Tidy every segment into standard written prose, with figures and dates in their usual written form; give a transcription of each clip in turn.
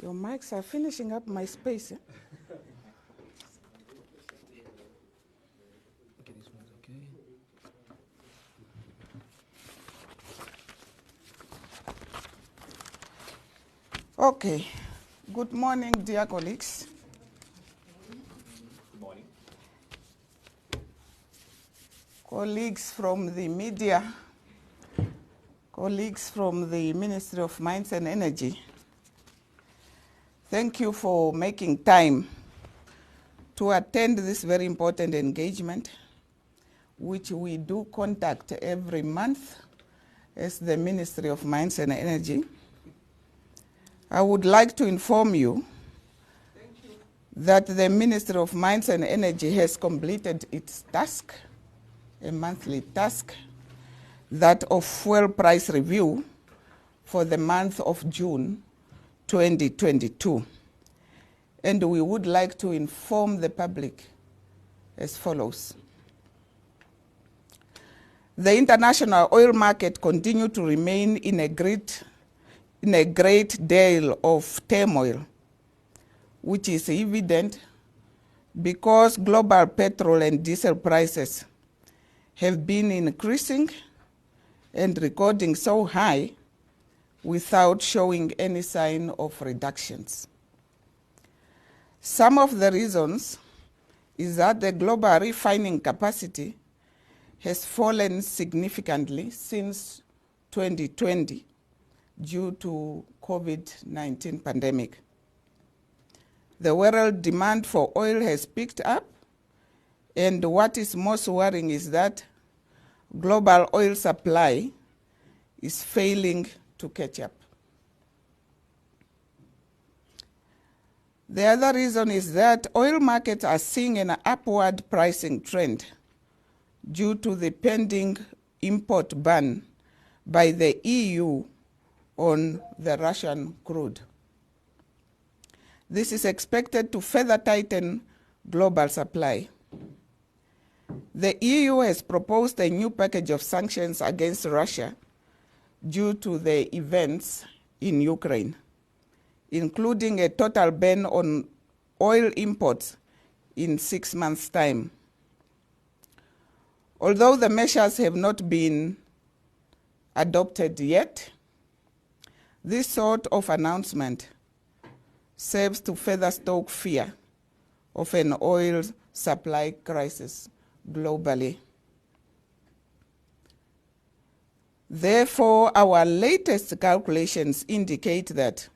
Your mics are finishing up my space. Eh? Okay, this one's okay. Okay. Good morning, dear colleagues. Good morning. Colleagues from the media, colleagues from the Ministry of Mines and Energy. Thank you for making time to attend this very important engagement, which we do conduct every month as the Ministry of Mines and Energy. I would like to inform you that the Ministry of Mines and Energy has completed its task, a monthly task, that of fuel price review for the month of June 2022. And we would like to inform the public as follows. The international oil market continued to remain in a great deal of turmoil, which is evident because global petrol and diesel prices have been increasing and recording so high without showing any sign of reductions. Some of the reasons is that the global refining capacity has fallen significantly since 2020 due to COVID-19 pandemic. The world demand for oil has picked up, and what is most worrying is that global oil supply is failing to catch up. The other reason is that oil markets are seeing an upward pricing trend due to the pending import ban by the EU on the Russian crude. This is expected to further tighten global supply. The EU has proposed a new package of sanctions against Russia due to the events in Ukraine, including a total ban on oil imports in 6 months' time. Although the measures have not been adopted yet, this sort of announcement serves to further stoke fear of an oil supply crisis globally. Therefore, our latest calculations indicate that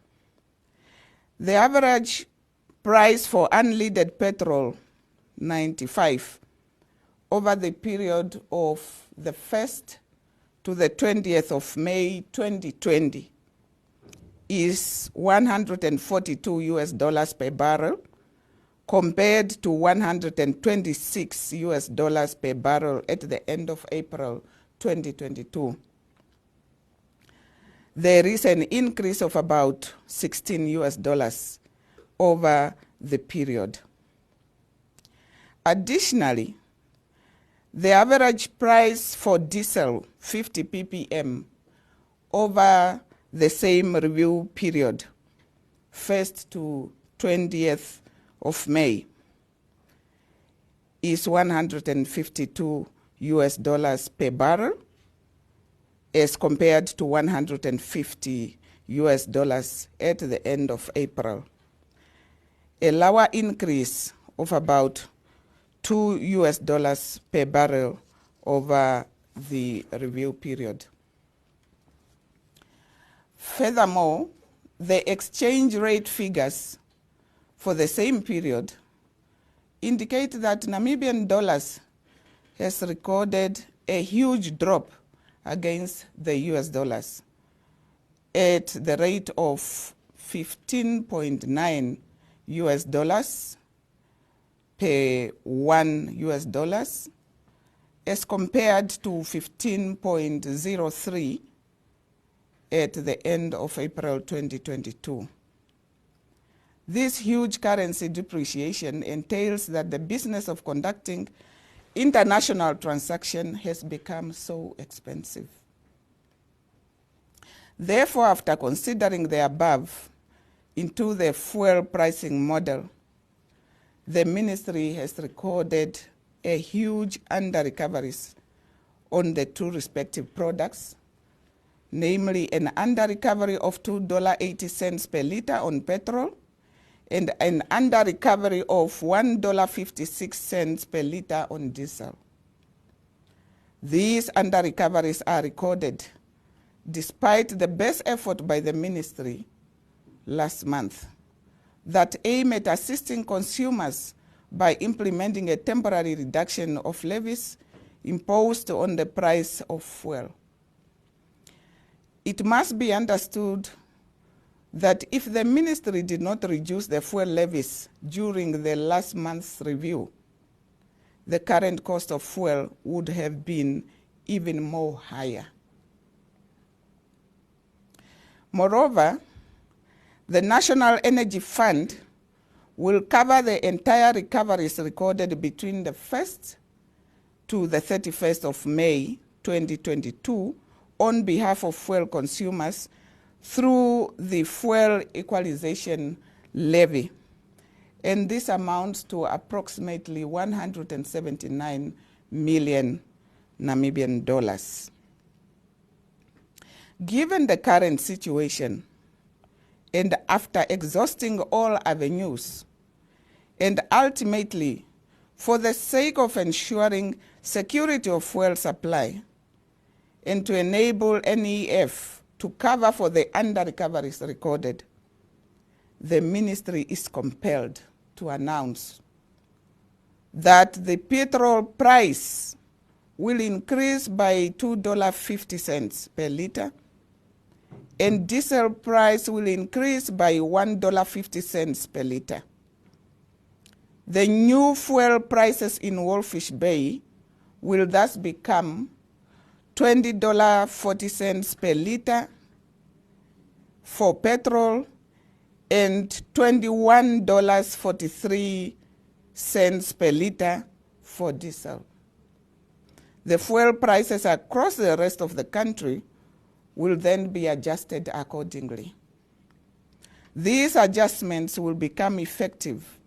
the average price for unleaded petrol, 95, over the period of the 1st to the 20th of May 2020 is $142 per barrel, compared to $126 per barrel at the end of April 2022. There is an increase of about $16 over the period. Additionally, the average price for diesel, 50 ppm, over the same review period, 1st to 20th of May, is $152 per barrel, as compared to $150 at the end of April, a lower increase of about $2 per barrel over the review period. Furthermore, the exchange rate figures for the same period indicate that Namibian dollars has recorded a huge drop against the US dollars at the rate of 15.9 US dollars per $1 as compared to 15.03 at the end of April 2022. This huge currency depreciation entails that the business of conducting international transactions has become so expensive. Therefore, after considering the above, into the fuel pricing model, the ministry has recorded a huge under-recoveries on the two respective products, namely an under-recovery of $2.80 per liter on petrol and an under-recovery of $1.56 per liter on diesel. These under-recoveries are recorded despite the best effort by the ministry last month that aim at assisting consumers by implementing a temporary reduction of levies imposed on the price of fuel. It must be understood that if the ministry did not reduce the fuel levies during the last month's review, the current cost of fuel would have been even more higher. Moreover, the National Energy Fund will cover the entire recoveries recorded between the 1st to the 31st of May 2022 on behalf of fuel consumers through the fuel equalization levy. And this amounts to approximately 179 million Namibian dollars. Given the current situation, and after exhausting all avenues, and ultimately for the sake of ensuring security of fuel supply, and to enable NEF to cover for the under-recoveries recorded, the ministry is compelled to announce that the petrol price will increase by $2.50 per liter, and diesel price will increase by $1.50 per liter. The new fuel prices in Wolfish Bay will thus become $20.40 per liter for petrol and $21.43 per liter for diesel. The fuel prices across the rest of the country will then be adjusted accordingly. These adjustments will become effective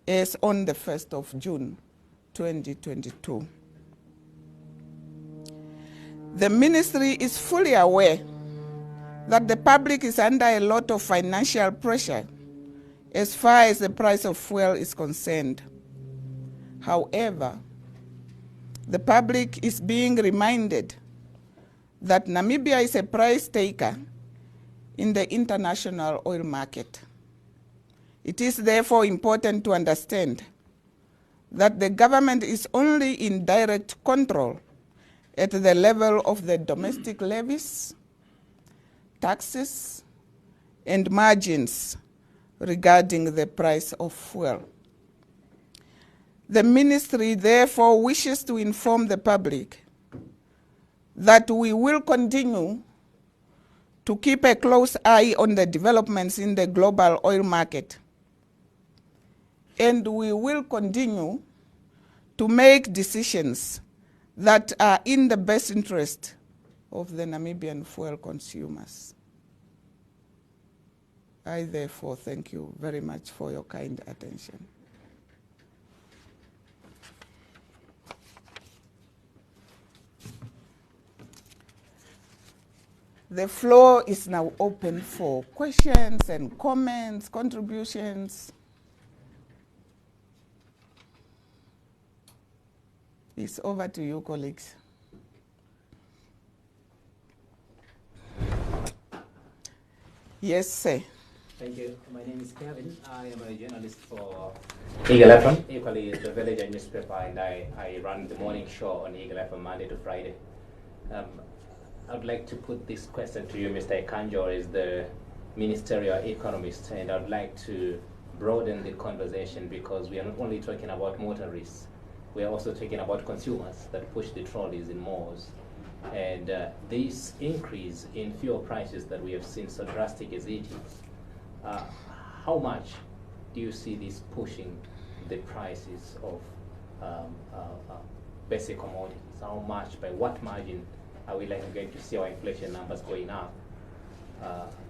as on the 1st of June 2022. The ministry is fully aware that the public is under a lot of financial pressure as far as the price of fuel is concerned. However, the public is being reminded that Namibia is a price taker in the international oil market. It is therefore important to understand that the government is only in direct control at the level of the domestic levies, taxes, and margins regarding the price of fuel. The ministry therefore wishes to inform the public that we will continue to keep a close eye on the developments in the global oil market, and we will continue to make decisions that are in the best interest of the Namibian fuel consumers. I therefore thank you very much for your kind attention. The floor is now open for questions and comments, contributions. It's over to you, colleagues. Yes, sir. Thank you. My name is Kevin. I am a journalist for Eagle FM, equally the Villager newspaper, and I run the morning show on Eagle FM Monday to Friday. I'd like to put this question to you, Mr. Ekanjo, as the ministerial economist, and I'd like to broaden the conversation because we are not only talking about motorists, we are also talking about consumers that push the trolleys in malls. And this increase in fuel prices that we have seen, so drastic as it is, how much do you see this pushing the prices of basic commodities? How much, by what margin are we likely going to see our inflation numbers going up?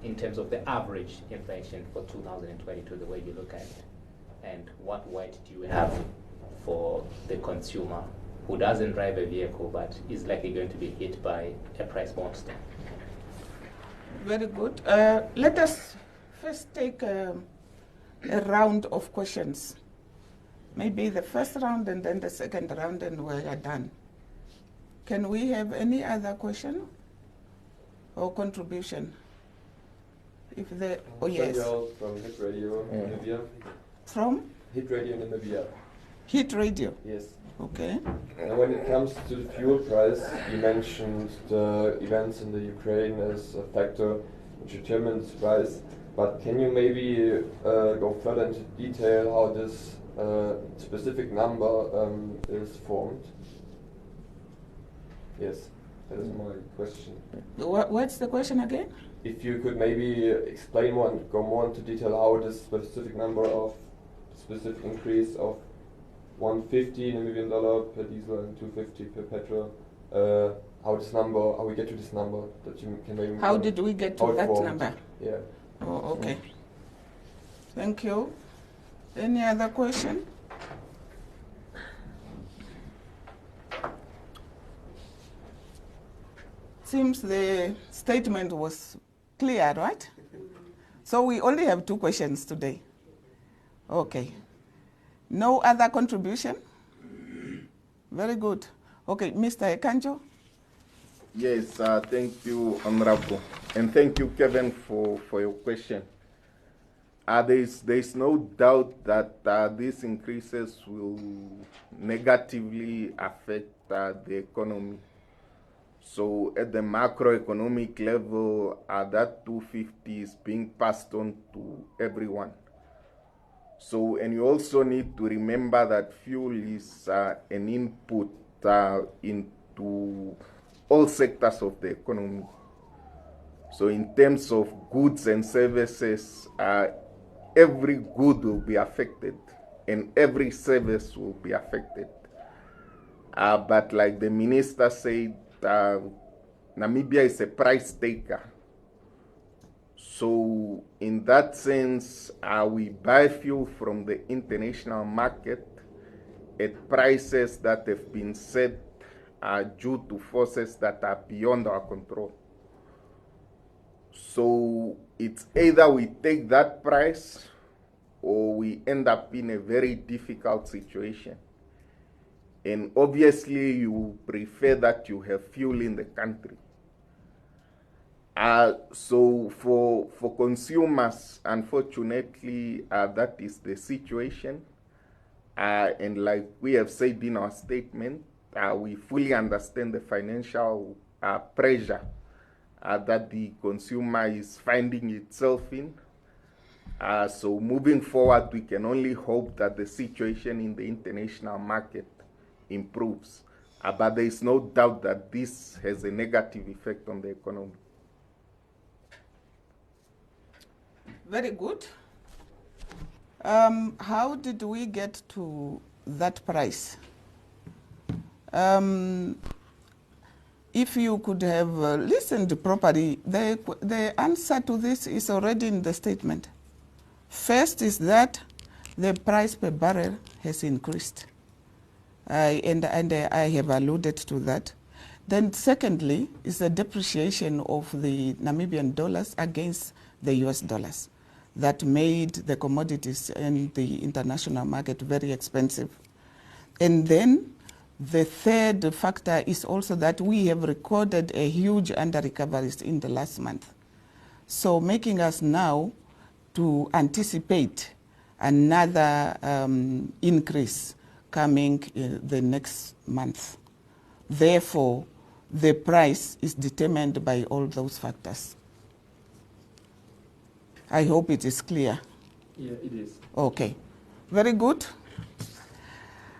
in terms of the average inflation for 2022, the way you look at it? And what weight do you have for the consumer who doesn't drive a vehicle but is likely going to be hit by a price monster? Very good. Let us first take a round of questions. Maybe the first round and then the second round, and we are done. Can we have any other question or contribution? If the yes. From Hit Radio Namibia. From? Hit Radio Namibia. Hit Radio. Yes. Okay. When it comes to the fuel price, you mentioned the events in the Ukraine as a factor which determines the price. But can you maybe go further into detail how this specific number is formed? Yes, that is my question. What's the question again? If you could maybe explain more and go more into detail how this specific number of specific increase of $150 Namibian per diesel and $250 per petrol, how we get to this number that you can maybe. How did we get to that number? Yeah. Oh, okay. Thank you. Any other question? Seems the statement was clear, right? So we only have 2 questions today. Okay. No other contribution? Very good. Okay, Mr. Ekanjo? Yes, thank you, Honorable. And thank you, Kevin, for your question. There's no doubt that these increases will negatively affect the economy. So at the macroeconomic level, that 250 is being passed on to everyone. So, and you also need to remember that fuel is an input into all sectors of the economy. So in terms of goods and services, every good will be affected and every service will be affected. But like the minister said, Namibia is a price taker. So in that sense, we buy fuel from the international market at prices that have been set due to forces that are beyond our control. So it's either we take that price or we end up in a very difficult situation. And obviously you prefer that you have fuel in the country. So for consumers, unfortunately, that is the situation. And like we have said in our statement, we fully understand the financial pressure that the consumer is finding itself in. So moving forward, we can only hope that the situation in the international market improves. But there is no doubt that this has a negative effect on the economy. Very good. How did we get to that price? If you could have listened properly, the answer to this is already in the statement. First is that the price per barrel has increased. And I have alluded to that. Then secondly is the depreciation of the Namibian dollars against the US dollars that made the commodities and the international market very expensive. And then the third factor is also that we have recorded a huge under-recoveries in the last month. So making us now to anticipate another increase coming the next month. Therefore, the price is determined by all those factors. I hope it is clear. Yeah, it is. Okay, very good.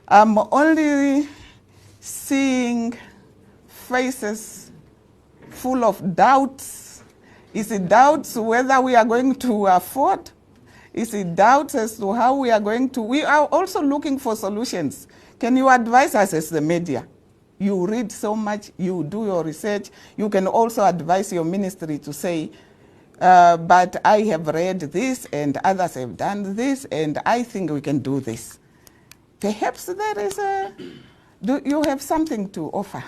I'm only seeing faces full of doubts. Is it doubts whether we are going to afford? Is it doubts as to how we are going to? We are also looking for solutions. Can you advise us as the media? You read so much, you do your research. You can also advise your ministry to say, But I have read this and others have done this and I think we can do this. Perhaps there is a, do you have something to offer?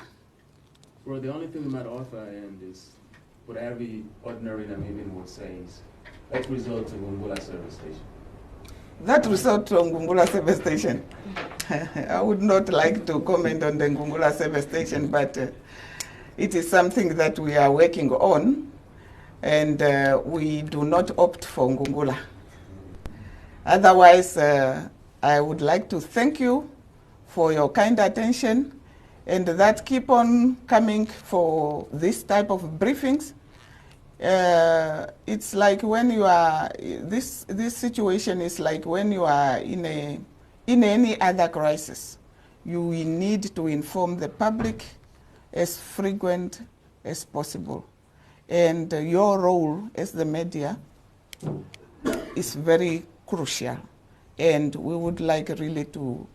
Well, the only thing we might offer and is what every ordinary Namibian would say is, let's resort to Ngungula service station. That resort to Ngungula service station. I would not like to comment on the Ngungula service station, but it is something that we are working on, and we do not opt for Ngungula. Otherwise, I would like to thank you for your kind attention, and that keep on coming for this type of briefings. It's like when you are, this situation is like when you are in any other crisis. You will need to inform the public as frequent as possible. And your role as the media is very crucial. And we would like really to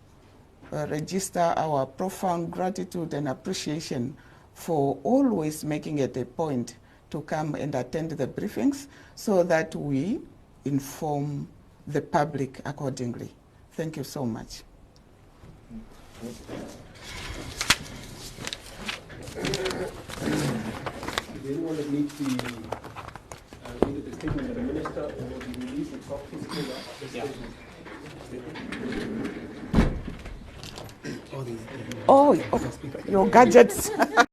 register our profound gratitude and appreciation for always making it a point to come and attend the briefings so that we inform the public accordingly. Thank you so much. Does anyone that needs the either the statement of the minister or the release of physical Oh, your gadgets.